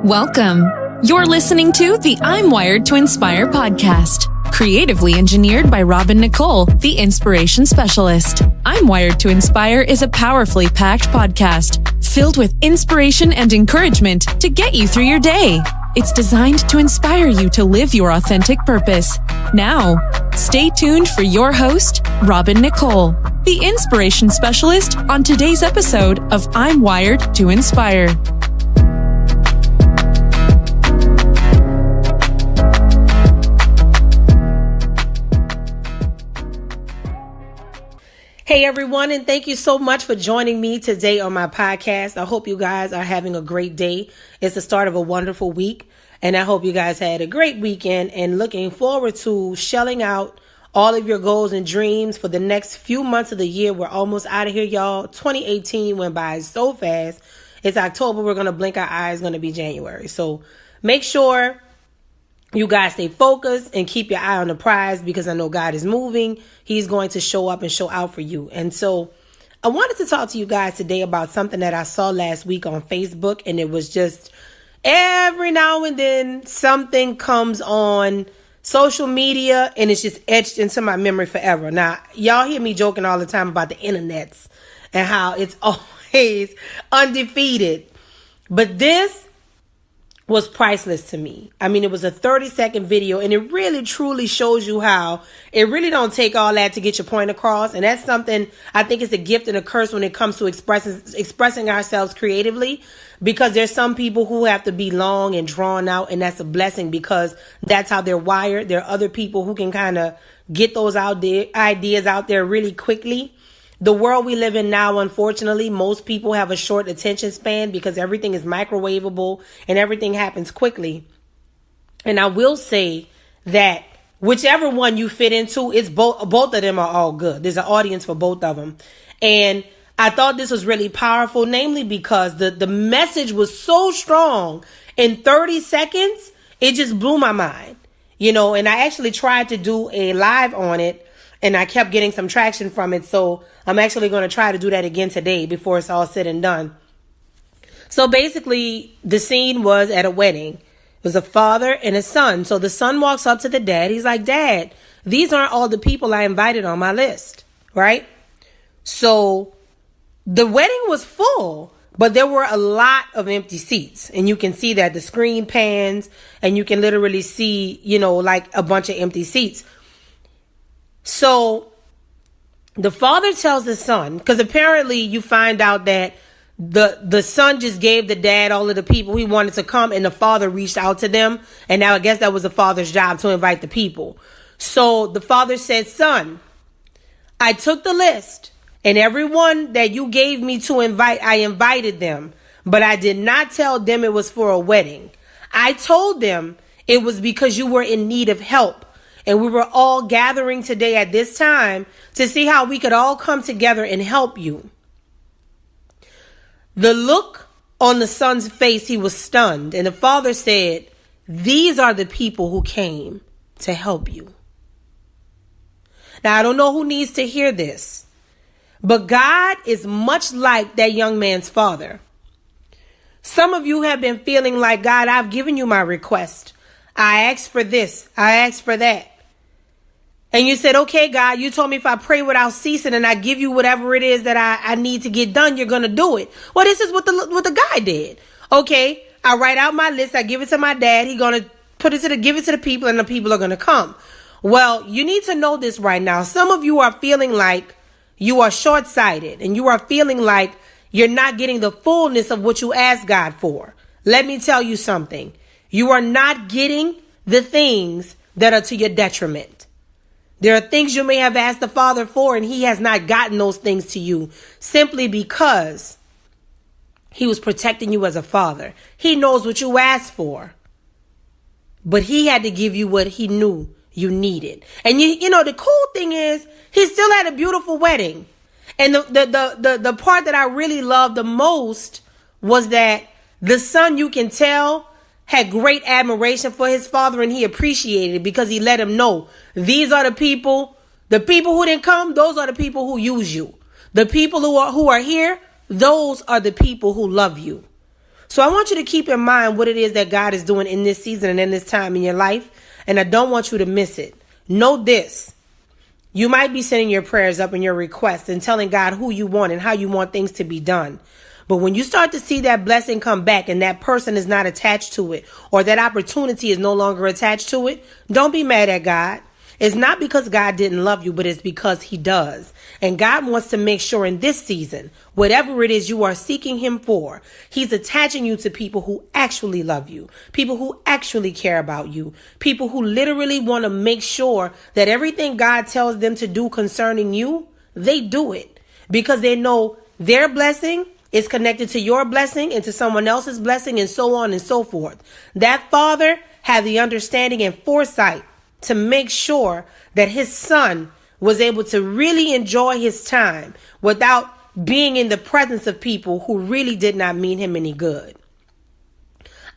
Welcome. You're listening to the I'm Wired to Inspire podcast, creatively engineered by Nicole, the inspiration specialist. I'm Wired to Inspire is a powerfully packed podcast filled with inspiration and encouragement to get you through your day. It's designed to inspire you to live your authentic purpose. Now, stay tuned for your host, Nicole, the inspiration specialist, on today's episode of I'm Wired to Inspire. Hey everyone, and thank you so much for joining me today on my podcast. I hope you guys are having a great day. It's the start of a wonderful week, and I hope you guys had a great weekend and looking forward to shelling out all of your goals and dreams for the next few months of the year. We're almost out of here, y'all. 2018 went by so fast. It's October. We're going to blink our eyes. It's going to be January. So make sure you guys stay focused and keep your eye on the prize, because I know God is moving. He's going to show up and show out for you. And so I wanted to talk to you guys today about something that I saw last week on Facebook. And it was just every now and then something comes on social media and it's just etched into my memory forever. Now, y'all hear me joking all the time about the internets and how it's always undefeated. But this was priceless to me. I mean, it was a 30-second video, and it really truly shows you how it really don't take all that to get your point across. And that's something I think is a gift and a curse when it comes to expressing ourselves creatively, because there's some people who have to be long and drawn out, and that's a blessing because that's how they're wired. There are other people who can kind of get those ideas out there really quickly. The world we live in now, unfortunately, most people have a short attention span because everything is microwavable and everything happens quickly. And I will say that whichever one you fit into, it's both of them are all good. There's an audience for both of them. And I thought this was really powerful, namely because the message was so strong in 30 seconds, it just blew my mind. You know, and I actually tried to do a live on it, and I kept getting some traction from it. So I'm actually going to try to do that again today before it's all said and done. So basically, the scene was at a wedding. It was a father and a son. So the son walks up to the dad. He's like, "Dad, these aren't all the people I invited on my list," right? So the wedding was full, but there were a lot of empty seats. And you can see that the screen pans, and you can literally see, you know, like a bunch of empty seats. So the father tells the son, because apparently you find out that the son just gave the dad all of the people he wanted to come, and the father reached out to them. And now I guess that was the father's job to invite the people. So the father said, "Son, I took the list, and everyone that you gave me to invite, I invited them, but I did not tell them it was for a wedding. I told them it was because you were in need of help. And we were all gathering today at this time to see how we could all come together and help you." The look on the son's face, he was stunned. And the father said, "These are the people who came to help you." Now, I don't know who needs to hear this, but God is much like that young man's father. Some of you have been feeling like, "God, I've given you my request. I asked for this. I asked for that." And you said, "Okay, God, you told me if I pray without ceasing and I give you whatever it is that I need to get done, you're going to do it." Well, this is what the guy did. Okay, I write out my list. I give it to my dad. He's going to give it to the people, and the people are going to come. Well, you need to know this right now. Some of you are feeling like you are short-sighted, and you are feeling like you're not getting the fullness of what you asked God for. Let me tell you something. You are not getting the things that are to your detriment. There are things you may have asked the Father for, and he has not gotten those things to you simply because he was protecting you as a father. He knows what you asked for, but he had to give you what he knew you needed. And you know, the cool thing is he still had a beautiful wedding. And the part that I really loved the most was that the son, you can tell, had great admiration for his father, and he appreciated it because he let him know, these are the people who didn't come, those are the people who use you. The people who are here, those are the people who love you. So I want you to keep in mind what it is that God is doing in this season and in this time in your life. And I don't want you to miss it. Know this. You might be sending your prayers up and your requests and telling God who you want and how you want things to be done. But when you start to see that blessing come back and that person is not attached to it, or that opportunity is no longer attached to it, don't be mad at God. It's not because God didn't love you, but it's because he does. And God wants to make sure in this season, whatever it is you are seeking him for, he's attaching you to people who actually love you, people who actually care about you, people who literally want to make sure that everything God tells them to do concerning you, they do it because they know their blessing is connected to your blessing and to someone else's blessing and so on and so forth. That father had the understanding and foresight to make sure that his son was able to really enjoy his time without being in the presence of people who really did not mean him any good.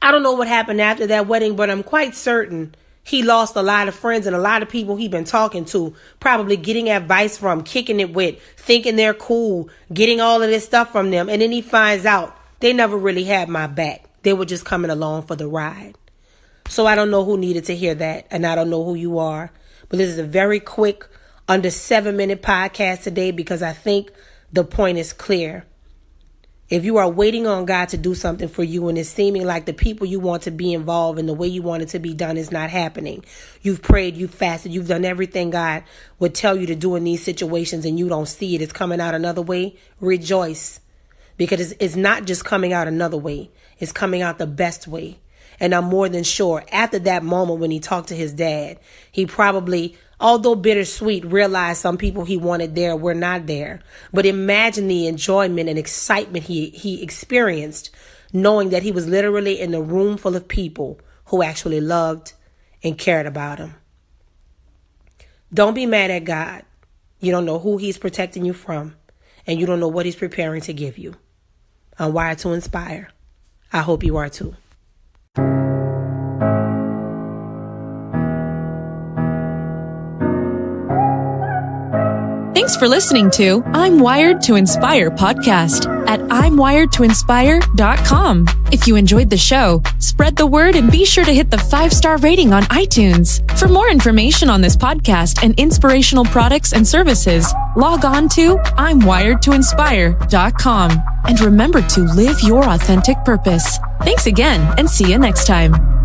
I don't know what happened after that wedding, but I'm quite certain he lost a lot of friends and a lot of people he'd been talking to, probably getting advice from, kicking it with, thinking they're cool, getting all of this stuff from them. And then he finds out they never really had my back. They were just coming along for the ride. So I don't know who needed to hear that, and I don't know who you are. But this is a very quick, under 7-minute podcast today because I think the point is clear. If you are waiting on God to do something for you and it's seeming like the people you want to be involved in the way you want it to be done is not happening, you've prayed, you've fasted, you've done everything God would tell you to do in these situations and you don't see it, it's coming out another way, rejoice. Because it's not just coming out another way, it's coming out the best way. And I'm more than sure after that moment when he talked to his dad, he probably, although bittersweet, realized some people he wanted there were not there. But imagine the enjoyment and excitement he experienced, knowing that he was literally in a room full of people who actually loved and cared about him. Don't be mad at God. You don't know who he's protecting you from, and you don't know what he's preparing to give you. I'm wired to inspire. I hope you are too. Thanks for listening to I'm Wired to Inspire podcast at I'mWiredToInspire.com. If you enjoyed the show, spread the word and be sure to hit the 5-star rating on iTunes. For more information on this podcast and inspirational products and services, log on to I'mWiredToInspire.com. And remember to live your authentic purpose. Thanks again and see you next time.